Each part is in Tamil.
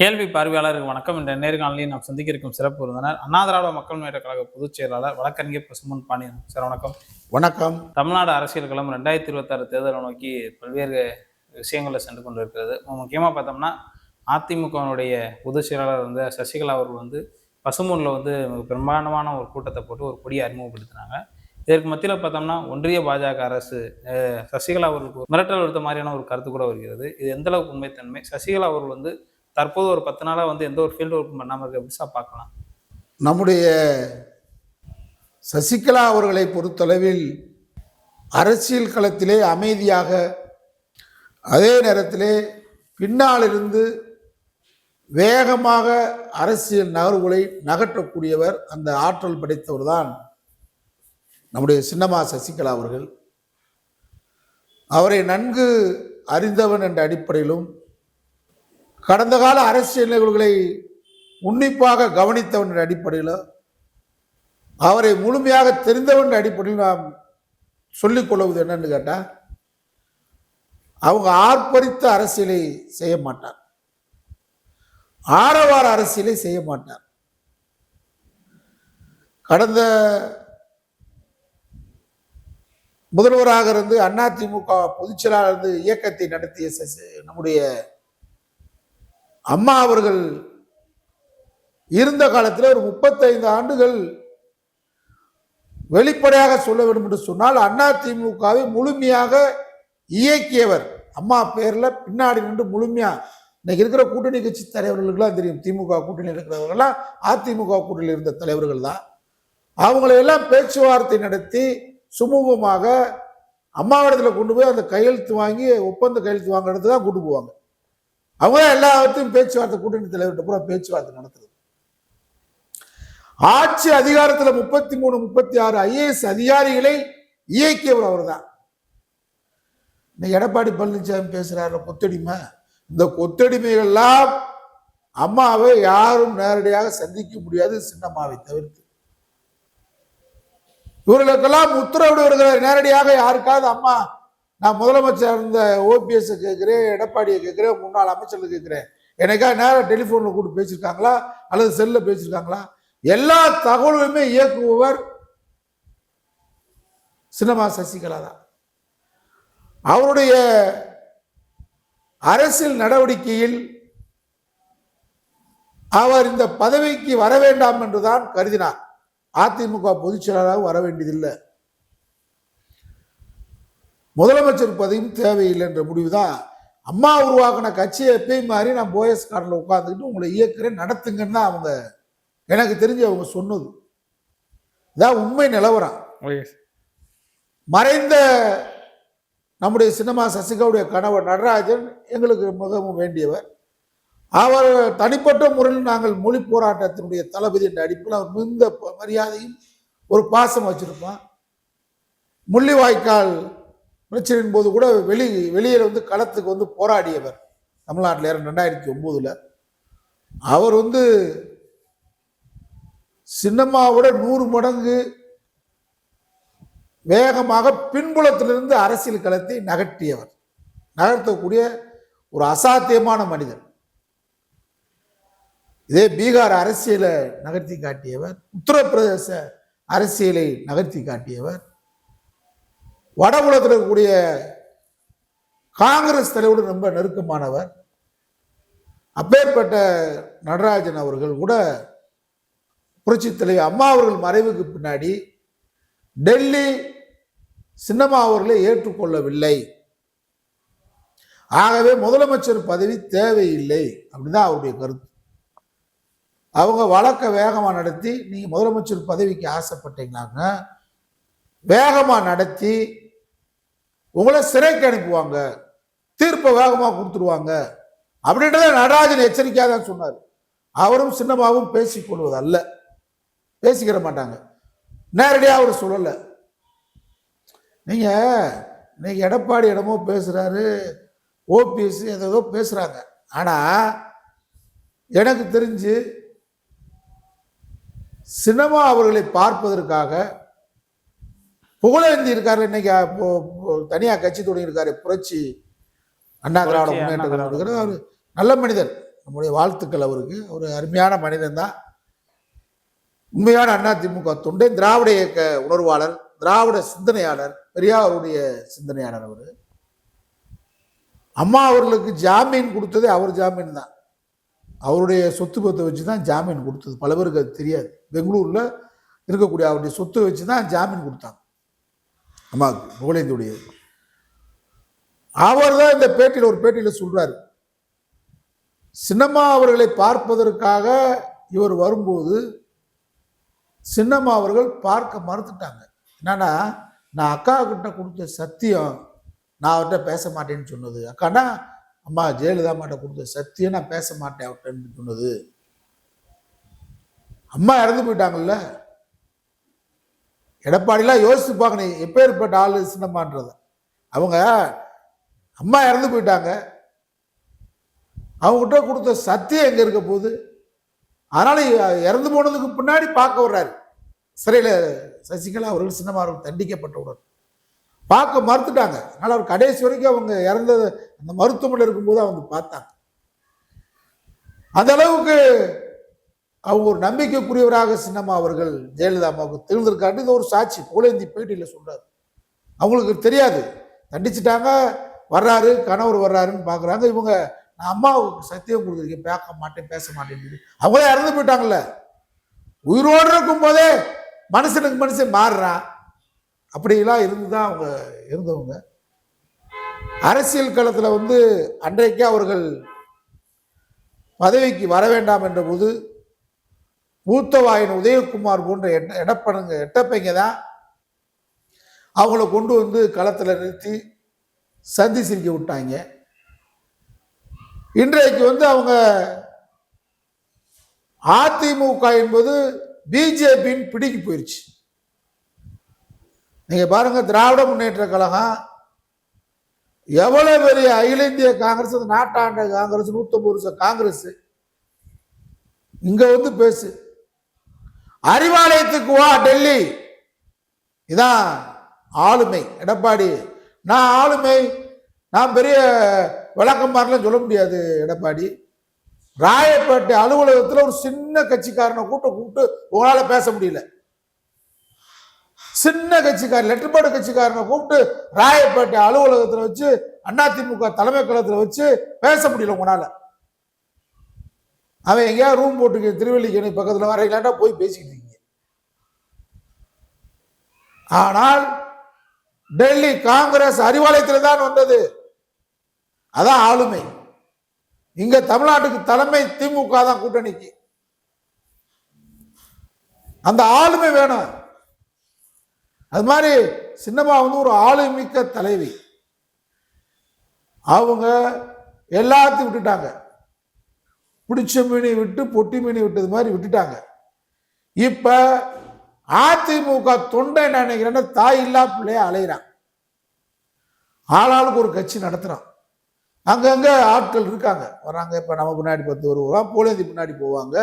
கேள்வி பார்வையாளருக்கு வணக்கம். இந்த நேர்காணலில் நாம் சந்திக்க இருக்கும் சிறப்பு விருந்தினர் அண்ணா திராவிட மக்கள் முன்னேற்ற கழக பொதுச் செயலாளர் வழக்கறிஞர் பசும்பொன் பாண்டியன் சார். வணக்கம். வணக்கம். தமிழ்நாடு அரசியல் களம் 2026 தேர்தலை நோக்கி பல்வேறு விஷயங்களில் சென்று கொண்டு இருக்கிறது. முக்கியமாக பார்த்தோம்னா அதிமுகவினுடைய பொதுச் செயலாளர் சசிகலா அவர்கள் பசும்பொன்னில் பிரம்மாண்டமான ஒரு கூட்டத்தை போட்டு ஒரு கொடியை அறிமுகப்படுத்தினாங்க. இதற்கு மத்தியில் பார்த்தோம்னா ஒன்றிய பாஜக அரசு சசிகலா அவர்களுக்கு மிரட்டல் விடுத்த மாதிரியான ஒரு கருத்து கூட வருகிறது. இது எந்த அளவுக்கு உண்மைத்தன்மை? சசிகலா அவர்கள் தற்போது ஒரு 10 நாளாக எந்த ஒரு ஃபீல்டு ஒர்க்கும் பண்ணாமல் இருக்க எப்படி சார் பார்க்கலாம்? நம்முடைய சசிகலா அவர்களை பொறுத்தளவில் அரசியல் களத்திலே அமைதியாக, அதே நேரத்திலே பின்னாலிருந்து வேகமாக அரசியல் நகர்வுகளை நகற்றக்கூடியவர், அந்த ஆற்றல் படைத்தவர் தான் நம்முடைய சின்னம்மா சசிகலா அவர்கள். அவரை நன்கு அறிந்தவன் என்ற அடிப்படையிலும் கடந்த கால அரசியல் நிகழ்வுகளை உன்னிப்பாக கவனித்தவன் என்ற அடிப்படையில், அவரை முழுமையாக தெரிந்தவன் அடிப்படையில் நாம் சொல்லிக் கொள்வது என்னன்னு கேட்டால், அவங்க ஆர்ப்பரித்த அரசியலை செய்ய மாட்டார், ஆரவார அரசியலை செய்ய மாட்டார். கடந்த முதல்வராக இருந்து அதிமுக பொதுச் செயலாளர் இருந்து இயக்கத்தை நடத்திய நம்முடைய அம்மா அவர்கள் இருந்த காலத்தில் ஒரு 35 ஆண்டுகள் வெளிப்படையாக சொல்ல வேண்டும் என்று சொன்னால் அதிமுகவை முழுமையாக இயக்கியவர். அம்மா பேர்ல பின்னாடி நின்று முழுமையா, இன்னைக்கு இருக்கிற கூட்டணி கட்சி தலைவர்களுக்கெல்லாம் தெரியும், திமுக கூட்டணியில் இருக்கிறவர்கள்லாம் அதிமுக கூட்டணியில் இருந்த தலைவர்கள் தான். அவங்களையெல்லாம் பேச்சுவார்த்தை நடத்தி சுமூகமாக அம்மாவிடத்தில் கொண்டு போய் அந்த கையெழுத்து வாங்கி, ஒப்பந்த கையெழுத்து வாங்க இடத்துல தான் கொண்டு போவாங்க. அவங்க எல்லாத்தையும் பேச்சுவார்த்தை, கூட்டணி தலைவர்கிட்ட பூரா பேச்சுவார்த்தை நடத்துறது. ஆட்சி அதிகாரத்தில் 33, 36 IAS அதிகாரிகளை இயக்கியவர் அவர் தான். இன்னைக்கு எடப்பாடி பழனிசாமி பேசுறாரு கொத்தடிமை. இந்த கொத்தடிமைகள்லாம் அம்மாவை யாரும் நேரடியாக சந்திக்க முடியாது, சின்னம்மாவை தவிர்த்து. இவர்களுக்கெல்லாம் உத்தரவிடு வருகிறார் நேரடியாக. யாருக்காவது அம்மா, நான் முதலமைச்சர் இருந்த OPS கேட்கிறேன், எடப்பாடியை கேட்கிறேன், முன்னாள் அமைச்சர்கள் கேட்கிறேன், எனக்காக நேரம் டெலிஃபோனில் கூப்பிட்டு பேசியிருக்காங்களா அல்லது செல்லில் பேசியிருக்காங்களா? எல்லா தகவலுமே இயக்குபவர் சின்னம்மா சசிகலா தான். அவருடைய அரசியல் நடவடிக்கையில் அவர் இந்த பதவிக்கு வர வேண்டாம் என்றுதான் கருதினார். அதிமுக பொதுச் செயலாளராக வர வேண்டியதில்லை, முதலமைச்சர் பதவியும் தேவையில்லை என்ற முடிவுதான். அம்மா உருவாக்கின கட்சியை எப்பயும் மாதிரி நான் போயஸ் கார்டில் உட்காந்துக்கிட்டு உங்களை இயக்குறேன், நடத்துங்கன்னு தான் அவங்க, எனக்கு தெரிஞ்சு அவங்க சொன்னது. இதான் உண்மை நிலவரம். மறைந்த நம்முடைய சின்னம்மா சசிகலாவுடைய கணவர் நடராஜன் எங்களுக்கு மிகவும் வேண்டியவர். அவர் தனிப்பட்ட முறையில் நாங்கள் மொழி போராட்டத்தினுடைய தளபதி என்ற அடிப்பில் அவர் மிகுந்த மரியாதையும் ஒரு பாசம் வச்சிருப்பான். முள்ளிவாய்க்கால் பிரச்சனையின் போது கூட வெளியில் களத்துக்கு போராடியவர் தமிழ்நாட்டில் 2009. அவர் சின்னம்மாவோட 100 மடங்கு வேகமாக பின்புலத்திலிருந்து அரசியல் களத்தை நகர்த்தக்கூடிய ஒரு அசாத்தியமான மனிதர். இதே பீகார் அரசியலை நகர்த்தி காட்டியவர், உத்தரப்பிரதேச அரசியலை நகர்த்தி காட்டியவர், வடபுலத்தில் இருக்கக்கூடிய காங்கிரஸ் தலைவரோடு ரொம்ப நெருக்கமானவர். அப்பேற்பட்ட நடராஜன் அவர்கள் கூட புரட்சி தலைவர் அம்மா அவர்கள் மறைவுக்கு பின்னாடி டெல்லி சின்னம்மா அவர்களை ஏற்றுக்கொள்ளவில்லை. ஆகவே முதலமைச்சர் பதவி தேவையில்லை அப்படிதான் அவருடைய கருத்து. அவங்க வழக்க வேகமாக நடத்தி, நீங்க முதலமைச்சர் பதவிக்கு ஆசைப்பட்டீங்களாங்க, வேகமாக நடத்தி உங்களை சிறைக்கு அனுப்புவாங்க, தீர்ப்பை வேகமாக கொடுத்துருவாங்க அப்படின்றத நடராஜன் எச்சரிக்கையாக தான் சொன்னார். அவரும் சின்னம்மாவும் பேசிக்கொள்வது அல்ல, பேசிக்கிற மாட்டாங்க, நேரடியாக அவர் சொல்லலை. நீங்க இன்னைக்கு எடப்பாடி இடமோ பேசுறாரு, OPS ஏதோ பேசுறாங்க. ஆனா எனக்கு தெரிஞ்சு சின்னம்மா அவர்களை பார்ப்பதற்காக புகழேந்தி இருக்காரு. இன்னைக்கு தனியாக கட்சி தொடங்கி இருக்காரு, புரட்சி அண்ணா திராவிட முன்னேற்ற கழகம். அவர் நல்ல மனிதர், நம்முடைய வாழ்த்துக்கள் அவருக்கு. ஒரு அருமையான மனிதன் தான். உண்மையான அதிமுக தொண்டை, திராவிட இயக்க உணர்வாளர், திராவிட சிந்தனையாளர், பெரியாருடைய சிந்தனையாளர் அவர். அம்மா அவர்களுக்கு ஜாமீன் கொடுத்ததே அவர் ஜாமீன் தான். அவருடைய சொத்து பத்தை வச்சு தான் ஜாமீன் கொடுத்தது. பல பேருக்கு அது தெரியாது. பெங்களூர்ல இருக்கக்கூடிய அவருடைய சொத்தை வச்சு தான் ஜாமீன் கொடுத்தாங்க அம்மாவுக்கு, புகழேந்தியுடைய. அவர் தான் இந்த பேட்டியில், ஒரு பேட்டியில் சொல்றாரு, சின்னம்மா அவர்களை பார்ப்பதற்காக இவர் வரும்போது சின்னம்மா அவர்கள் பார்க்க மறுத்துட்டாங்க. என்னன்னா, நான் அக்கா கிட்ட கொடுத்த சத்தியம், நான் அவர்கிட்ட பேச மாட்டேன்னு சொன்னது. அக்கானா அம்மா ஜெயலலிதா மாட்ட கொடுத்த சத்தியம், நான் பேச மாட்டேன் அவர்கிட்ட சொன்னது. அம்மா இறந்து போயிட்டாங்கல்ல, எடப்பாடிலாம் யோசிச்சு பார்க்கணும் எப்பேற்பட்ட ஆளு சின்னம்மான்றத. அவங்க அம்மா இறந்து போயிட்டாங்க, அவங்ககிட்ட கொடுத்த சத்தியம் எங்க இருக்க போகுது? அதனால இறந்து போனதுக்கு பின்னாடி பார்க்க வர்றாரு. சிறையில் சசிகலா அவர்கள், சின்னம்மா அவர்கள் தண்டிக்கப்பட்டவுடன் பார்க்க மறுத்துட்டாங்க. அதனால அவர் கடைசி வரைக்கும் அவங்க இறந்த அந்த மருத்துவமனையில் இருக்கும்போது அவங்க பார்த்தாங்க. அந்த அளவுக்கு அவங்க ஒரு நம்பிக்கைக்குரியவராக சின்னம்மா அவர்கள் ஜெயலலிதா அம்மாவுக்கு தெரிந்திருக்காரு. இது ஒரு சாட்சி. புகழேந்தி பேட்டியில் சொல்றாரு. அவங்களுக்கு தெரியாது, தண்டிச்சுட்டாங்க, வர்றாரு, கணவர் வர்றாருன்னு பார்க்குறாங்க. இவங்க நான் அம்மாவுக்கு சத்தியம் கொடுத்துருக்கேன், பேச மாட்டேன் பேச மாட்டேன்னு. அவங்களே இறந்து போயிட்டாங்கல்ல. உயிரோடு இருக்கும் போதே மனுஷனுக்கு மனுஷன் மாறுறான். அப்படிலாம் இருந்துதான் அவங்க இருந்தவங்க. அரசியல் களத்தில் அன்றைக்கே அவர்கள் பதவிக்கு வர வேண்டாம் என்ற போது மூத்தவாயின் உதயகுமார் போன்ற எட்டப்பைங்க தான் அவங்கள கொண்டு களத்தில் நிறுத்தி சந்தி சிரிக்க விட்டாங்க. இன்றைக்கு அவங்க அதிமுக என்பது பிஜேபியின் பிடிக்கு போயிருச்சு. நீங்க பாருங்க, திராவிட முன்னேற்ற கழகம் எவ்வளவு பெரிய அகில இந்திய காங்கிரஸ், நாட்டாண்ட காங்கிரஸ், 150 வருஷம் காங்கிரஸ் இங்க பேசு, அறிவாலயத்துக்கு வா டெல்லி, இதான் ஆளுமை. எடப்பாடி நான் ஆளுமை, நான் பெரிய விளக்கமாரெல்லாம் சொல்ல முடியாது. எடப்பாடி ராயப்பேட்டை அலுவலகத்தில் ஒரு சின்ன கட்சிக்காரனை கூப்பிட்டு உங்களால பேச முடியல. சின்ன கட்சிக்காரன், லெட்டர் பேர்டு கட்சிக்காரனை கூப்பிட்டு ராயப்பேட்டை அலுவலகத்தில் வச்சு, அதிமுக தலைமை கழகத்தில் வச்சு பேச முடியல உங்களால. அவன் எங்கேயா ரூம் போட்டு திருவல்லிக்கேணி பக்கத்தில் வரையிலாட்டா போய் பேசிக்கிட்டு இருக்கீங்க. ஆனால் டெல்லி காங்கிரஸ் அறிவாலயத்தில் தான் வந்தது. அதான் ஆளுமை. இங்க தமிழ்நாட்டுக்கு தலைமை திமுக தான் கூட்டணிக்கு. அந்த ஆளுமை வேணும். அது மாதிரி சின்னம்மா ஒரு ஆளுமிக்க தலைவி. அவங்க எல்லாத்தையும் விட்டுட்டாங்க. பிடிச்ச மீனை விட்டு பொட்டி மீனை விட்டது மாதிரி விட்டுட்டாங்க. இப்ப அதிமுக தொண்டை என்ன நினைக்கிறேன்னா, தாய் இல்லா பிள்ளைய அலையிறான். ஆளாளுக்கு ஒரு கட்சி நடத்துறான். அங்கங்க ஆட்கள் இருக்காங்க, வராங்க. இப்ப நம்ம பின்னாடி 10 வருவாங்க, புகழேந்தி பின்னாடி போவாங்க.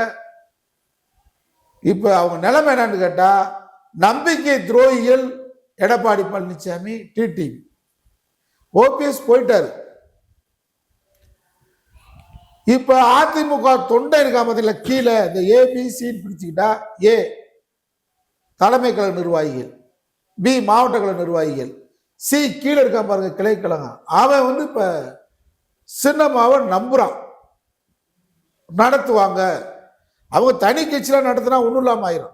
இப்ப அவங்க நிலைமை என்னன்னு கேட்டா, நம்பிக்கை துரோகிகள் எடப்பாடி பழனிசாமி, டிடி, ஓபிஎஸ் போயிட்டாரு. இப்ப அதிமுக தொண்டை இருக்கா பார்த்தீங்களா, கீழே இந்த ஏபிசி பிரிச்சுக்கிட்டா, ஏ தலைமை கழக நிர்வாகிகள், பி மாவட்ட கழக நிர்வாகிகள், சி கீழே இருக்கா பாருங்க கிளை கழகம். அவன் இப்ப சின்னம்மாவை நம்புறான், நடத்துவாங்க. அவங்க தனி கட்சியில நடத்தினா ஒண்ணும் இல்லாம ஆயிரும்.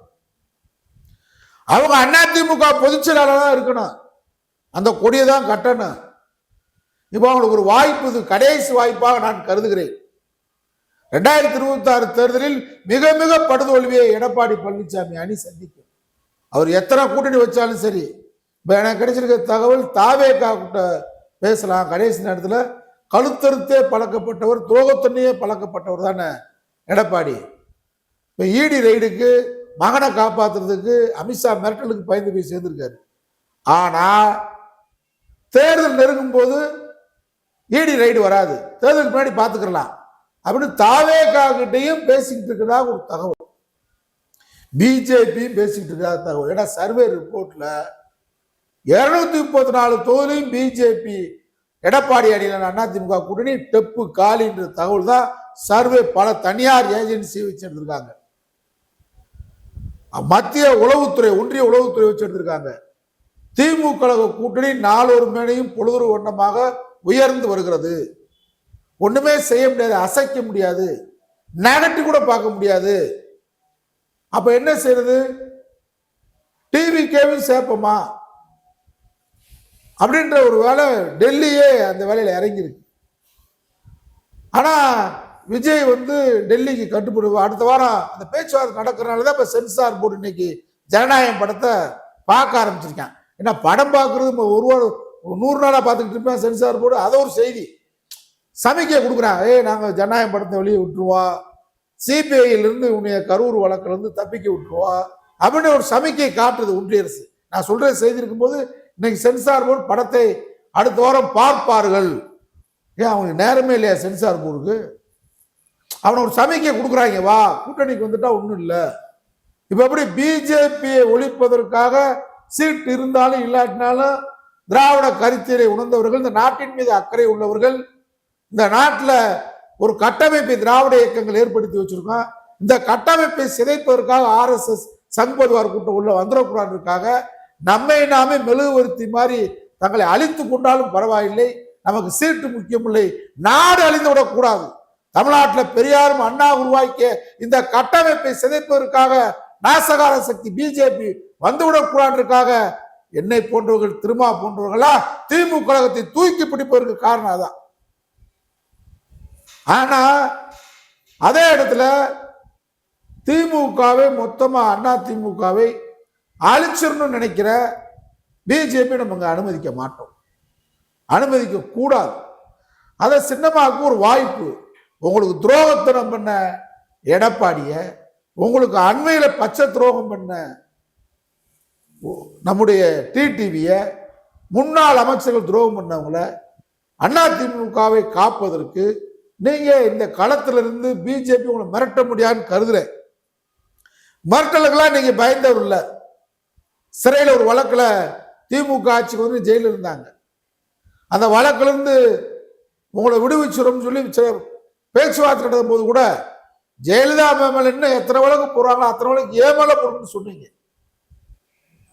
அவங்க அதிமுக பொதுச் செயலாளர் தான் இருக்கணும், அந்த கொடியை தான் கட்டணும். இப்போ அவங்களுக்கு ஒரு வாய்ப்பு, இது கடைசி வாய்ப்பாக நான் கருதுகிறேன். 2026 தேர்தலில் மிக மிக படுதோல்வியை எடப்பாடி பழனிசாமி அணி சந்திக்கும். அவர் எத்தனை கூட்டணி வச்சாலும் சரி. இப்போ எனக்கு கிடைச்சிருக்க தகவல், தாவேகா கிட்ட பேசலாம். கடைசி நேரத்தில் கழுத்தறுத்தே பழக்கப்பட்டவர், துரோகத்தன்னையே பழக்கப்பட்டவர் தானே எடப்பாடி. இப்போ இடி ரைடுக்கு, மகனை காப்பாற்றுறதுக்கு அமித்ஷா மிரட்டலுக்கு பயந்து போய் சேர்ந்திருக்காரு. ஆனா தேர்தல் நெருங்கும் போது இடி ரைடு வராது, தேர்தலுக்கு முன்னாடி பார்த்துக்கலாம் அப்படின்னு தாவேகா கிட்டையும் பேசிக்கிட்டு இருக்கிறதா ஒரு தகவல், பிஜேபியும் பேசிக்கிட்டு இருக்கிறதா தகவல். ஏன்னா சர்வே ரிப்போர்ட்ல 234 தொகுதியும் பிஜேபி எடப்பாடி அணியிலான அதிமுக கூட்டணி டெப்பு காலின்ற தகவல் தான் சர்வே பல தனியார் ஏஜென்சி வச்சு எடுத்திருக்காங்க. மத்திய உளவுத்துறை, ஒன்றிய உளவுத்துறை வச்சு எடுத்திருக்காங்க. திமுக கூட்டணி நாளொரு மேனையும் பொழுதொரு வண்ணமாக உயர்ந்து வருகிறது. ஒண்ணுமே செய்ய முடியாது, அசைக்க முடியாது, நகட்டி கூட பார்க்க முடியாது. அப்ப என்ன செய்யறது? டிவிகேவும் சேர்ப்போமா அப்படின்ற ஒரு வேலை டெல்லியே அந்த வேலையில இறங்கியிருக்கு. ஆனா விஜய் டெல்லிக்கு கட்டுப்படுவா. அடுத்த வாரம் அந்த பேச்சுவார்த்தை நடக்கிறனாலதான் இப்ப சென்சார் போர்டு இன்னைக்கு ஜனநாயகம் படத்தை பார்க்க ஆரம்பிச்சிருக்கான். ஏன்னா படம் பார்க்கறது ஒரு 100 நாளா பார்த்துக்கிட்டு இருப்பேன் சென்சார் போர்டு. அதை ஒரு செய்தி சமிக்கை கொடுக்குறாங்க, நாங்க ஜனநாயகம் படத்தை வெளியே விட்டுருவோம், சிபிஐல இருந்து உன்னைய கரூர் வழக்குல இருந்து தப்பிக்க விட்டுருவோம் அப்படின்னு ஒரு சமிக்கை காட்டுறது ஒன்றிய அரசு. நான் சொல்ற செய்தி இருக்கும்போது இன்னைக்கு சென்சார் போர்டு படத்தை அடுத்த வாரம் பார்ப்பார்கள். ஏன் அவனுக்கு நேரமே இல்லையா சென்சார் போர்டுக்கு? அவனை ஒரு சமிக்கை கொடுக்குறாங்க, வா கூட்டணிக்கு வந்துட்டா ஒண்ணும் இல்லை. இப்ப எப்படி பிஜேபியை ஒழிப்பதற்காக சீட் இருந்தாலும் இல்லாட்டினாலும் திராவிட கருத்தியலை உணர்ந்தவர்கள், இந்த நாட்டின் மீது அக்கறை உள்ளவர்கள், இந்த நாட்டில் ஒரு கட்டமைப்பை திராவிட இயக்கங்கள் ஏற்படுத்தி வச்சிருக்கோம். இந்த கட்டமைப்பை சிதைப்பதற்காக RSS சங் பரிவார் கூட்டம் உள்ள வந்துடக்கூடாதுக்காக நம்மை நாமே மெழுகுவர்த்தி மாதிரி தங்களை அழித்து கொண்டாலும் பரவாயில்லை, நமக்கு சீட்டு முக்கியமில்லை, நாடு அழிந்து விடக்கூடாது. தமிழ்நாட்டில் பெரியாரும் அண்ணா உருவாக்கிய இந்த கட்டமைப்பை சிதைப்பதற்காக நாசகார சக்தி பிஜேபி வந்துவிடக்கூடாதுக்காக என்னை போன்றவர்கள், திருமா போன்றவர்களா திமுக கழகத்தை தூக்கி பிடிப்பதற்கு காரணம் அதான். ஆனா அதே இடத்துல திமுகவை மொத்தமா அண்ணா திமுகவை அழிச்சிடணும்னு நினைக்கிற பிஜேபி நம்ம அனுமதிக்க மாட்டோம், அனுமதிக்க கூடாது. அதை சின்னமாக்கு ஒரு வாய்ப்பு. உங்களுக்கு துரோகத்தனம் பண்ண எடப்பாடிய, உங்களுக்கு அண்மையில பச்சை துரோகம் பண்ண நம்முடைய டிடிவிய, முன்னாள் அமைச்சர்கள் துரோகம் பண்ணவங்கள அண்ணா திமுகவை காப்பதற்கு நீங்க இந்த களத்திலிருந்து பிஜேபி உங்களை மிரட்ட முடியாதுன்னு கருதுறேன். மிரட்டலுக்கெல்லாம் நீங்க பயந்தவர் இல்ல. சிறையில் ஒரு வழக்குல திமுக ஆட்சிக்கு ஜெயில இருந்தாங்க. அந்த வழக்குல இருந்து உங்களை விடுவிச்சிடும் சொல்லி பேச்சுவார்த்தை நடந்த போது கூட ஜெயலலிதா மேல இன்னும் எத்தனை வழக்கு போறாங்களோ அத்தனை வழக்கு ஏமல போடுன்னு சொன்னீங்க.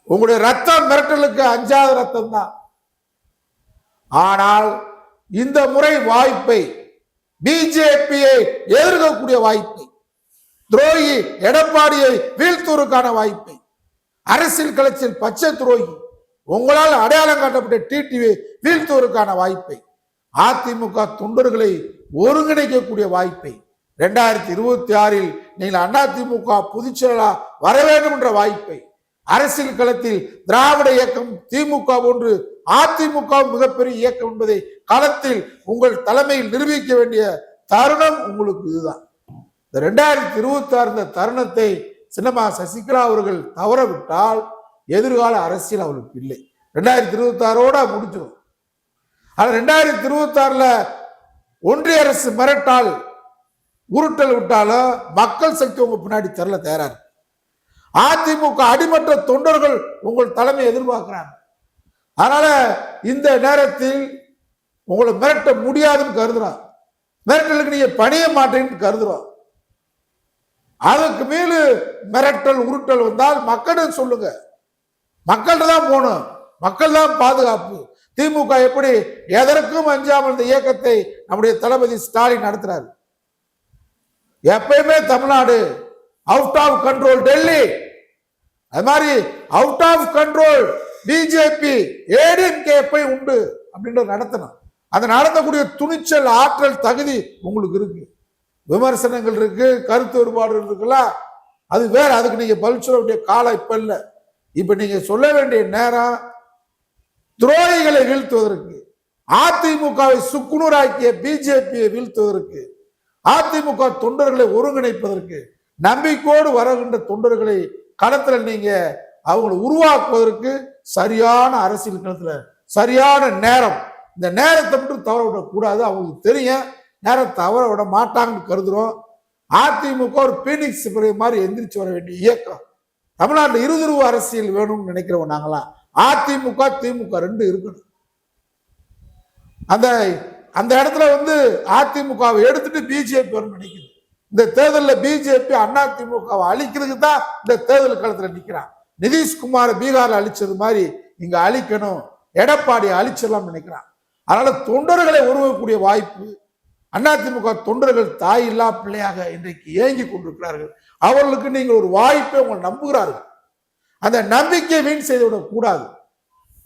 உங்களுடைய ரத்தம் மிரட்டலுக்கு அஞ்சாத ரத்தம் தான். ஆனால் இந்த முறை வாய்ப்பை, பிஜேபியை எதிர்க்கக்கூடிய வாய்ப்பை, துரோகி எடப்பாடியை வீழ்த்தூருக்கான வாய்ப்பை, அரசியல் களத்தில் பச்சை துரோகி உங்களால் அடையாளம் காட்டப்பட்ட டிடிவி வீழ்த்தூருக்கான வாய்ப்பை, அதிமுக தொண்டர்களை ஒருங்கிணைக்கக்கூடிய வாய்ப்பை, 2026 நீங்கள் அதிமுக பொதுச்செயலா வர வேண்டும் என்ற வாய்ப்பை, அரசியல் களத்தில் திராவிட இயக்கம் திமுக போன்று அதிமுக மிகப்பெரிய இயக்கம் என்பதை களத்தில் உங்கள் தலைமையில் நிரூபிக்க வேண்டிய தருணம் உங்களுக்கு இதுதான். இந்த 2026 இந்த தருணத்தை சின்னம்மா சசிகலா அவர்கள் தவறவிட்டால் எதிர்கால அரசியல் அவளுக்கு இல்லை. 2026ஓட முடிச்சிடும். ஆனா 2026ல ஒன்றிய அரசு மிரட்டால் உருட்டல் விட்டாலும் மக்கள் சக்தி உங்க பின்னாடி தெரியல தயாராரு. அதிமுக அடிமட்ட தொண்டர்கள் உங்கள் தலைமை எதிர்பார்க்கிறாங்க. அதனால இந்த நேரத்தில் உங்களை மிரட்ட முடியாதுன்னு கருதுறோம். மிரட்டலுக்கு நீங்க பணிய மாட்டேன்னு கருதுறோம். அதுக்கு மேல மிரட்டல் உருட்டல் வந்தால் மக்களிடம் சொல்லுங்க. மக்கள்கிட்ட தான் போகணும், மக்கள் தான் பாதுகாப்பு. திமுக எப்படி எதற்கும் அஞ்சாமல் இந்த இயக்கத்தை நம்முடைய தளபதி ஸ்டாலின் நடத்துறாரு. எப்பயுமே Tamil Nadu out of control Delhi, அது மாதிரி out of control BJP ADMK எப்பயும் உண்டு அப்படின்ற நடத்தணும். அதை நடத்தக்கூடிய துணிச்சல், ஆற்றல், தகுதி உங்களுக்கு இருக்கு. விமர்சனங்கள் இருக்கு, கருத்து வேறுபாடுகள் இருக்குல்ல, அது வேற. அதுக்கு நீங்க பதில் சொல்ல வேண்டிய காலம் இப்ப இல்லை. இப்ப நீங்க சொல்ல வேண்டிய நேரம் துரோகிகளை வீழ்த்துவதற்கு, அதிமுகவை சுக்குநூறாக்கிய பிஜேபியை வீழ்த்துவதற்கு, அதிமுக தொண்டர்களை ஒருங்கிணைப்பதற்கு, நம்பிக்கையோடு வருகின்ற தொண்டர்களை களத்துல நீங்க அவங்களை உருவாக்குவதற்கு சரியான அரசியல் களத்துல சரியான நேரம். இந்த நேரத்தை மட்டும் தவற விடக்கூடாது. அவங்களுக்கு தெரியும் நேரம் தவற விட மாட்டாங்கன்னு கருதுறோம். அதிமுக ஒரு பீனிக்ஸ் மாதிரி எந்திரிச்சு வர வேண்டிய இயக்கம். தமிழ்நாட்டில் இருதுருவ அரசியல் வேணும்னு நினைக்கிறவங்க நாங்களாம். அதிமுக திமுக ரெண்டு இருக்கணும். அந்த அந்த இடத்துல வந்து அதிமுகவை எடுத்துட்டு பிஜேபி வரும் நினைக்குது. இந்த தேர்தலில் பிஜேபி அதிமுகவை அழிக்கிறதுக்கு தான் இந்த தேர்தல் களத்துல நிக்கிறான். நிதிஷ்குமார் பீகார்ல அழிச்சது மாதிரி இங்க அழிக்கணும், எடப்பாடியை அழிச்சிடலாம் நினைக்கிறான். அதனால தொண்டர்களை உருவக்கூடிய வாய்ப்பு, அதிமுக தொண்டர்கள் தாய் இல்லா பிள்ளையாக இன்றைக்கு ஏங்கி கொண்டிருக்கிறார்கள். அவர்களுக்கு நீங்கள் ஒரு வாய்ப்பை உங்களை நம்புகிறார்கள். அந்த நம்பிக்கை வீண் செய்துவிடக் கூடாது.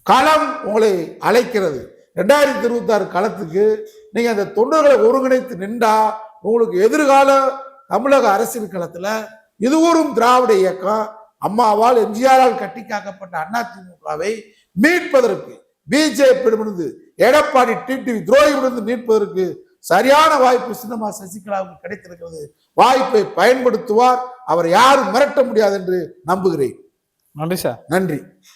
களம் உங்களை அழைக்கிறது. 2026 களத்துக்கு நீங்க அந்த தொண்டர்களை ஒருங்கிணைத்து நின்றா உங்களுக்கு எதிர்கால தமிழக அரசியல் களத்துல இதுவரும் திராவிட இயக்கம் அம்மாவால் எம்ஜிஆரால் கட்டி காக்கப்பட்ட அதிமுகவை மீட்பதற்கு, பிஜேபியிடமிருந்து எடப்பாடி டிடிவி துரோகியிடமிருந்து மீட்பதற்கு சரியான வாய்ப்பு சின்னம்மா சசிகலாவுக்கு கிடைத்திருக்கிறது. வாய்ப்பை பயன்படுத்துவார். அவர் யாரும் மிரட்ட முடியாது என்று நம்புகிறேன். நன்றி சார். நன்றி.